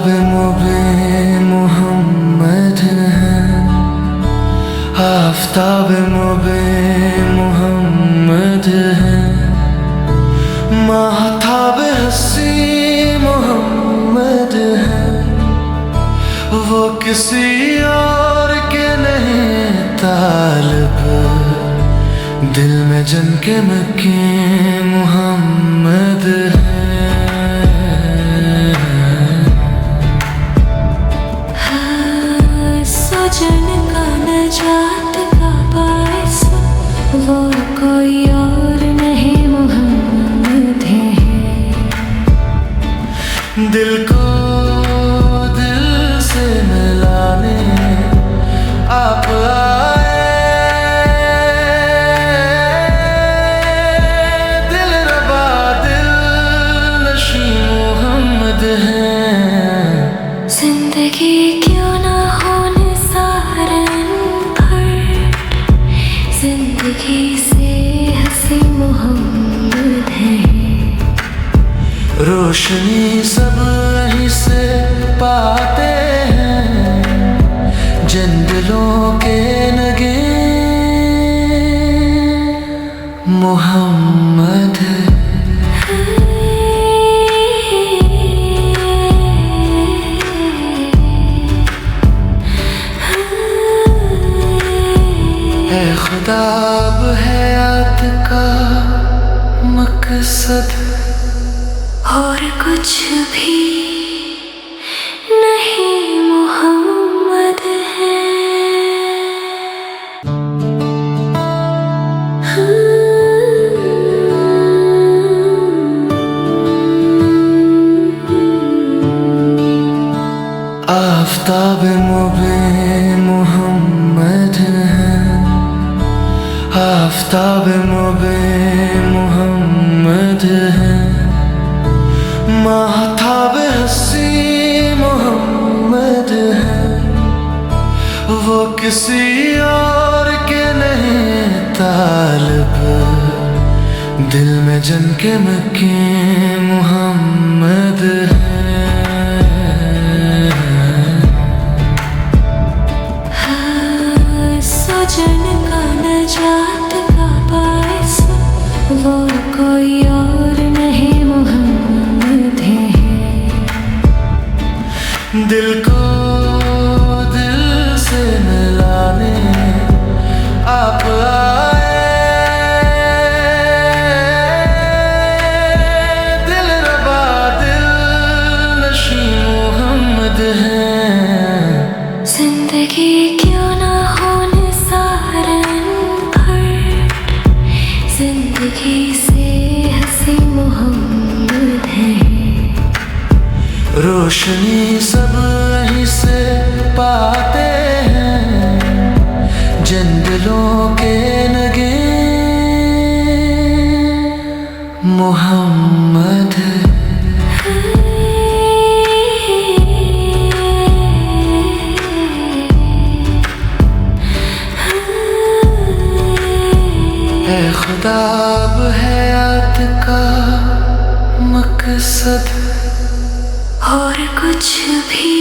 आफ्ताब मुबे मोहम्मद है, आफ्ताब मुबे मोहम्मद है, महताब हसी मोहम्मद है। वो किसी और के नहीं तालिब, दिल में जन के मक्के मोहम्मद है। सजन का नजात का बाइस वो कोई और नहीं मोहम्मद है। दिल को दिल से मिलाने आप आए, दिल रबा दिल नशी मोहम्मद है। जिंदगी क्यों ना हो निसारन पर, जिंदगी से हंसी मोहम्मद है। रोशनी सब यहीं से पाते हैं, जिन दिलों के नगे मोहम्मद है। खुदा अब हयात का मकसद और कुछ भी नहीं मोहम्मद है। आफ्ताब मुबे मोहम्मद है, आफ्ताब मुबे मोहम्मद है, महताब हसी मोहम्मद है। वो किसी और के नहीं तालिब, दिल में जन के मक्के मोहम्मद है। सजन का नजात का बाइस वो कोई और नहीं मोहम्मद है। दिल को दिल से मिलाने आप आए, दिल रबा दिल नशी मोहम्मद है। जिंदगी क्यों ना हो निसारन पर, जिंदगी से हंसी मोहम्मद है। रोशनी सब यहीं से पाते हैं, जिन दिलों के नगे मोहम्मद है। खुदा अब हयात का मकसद और कुछ भी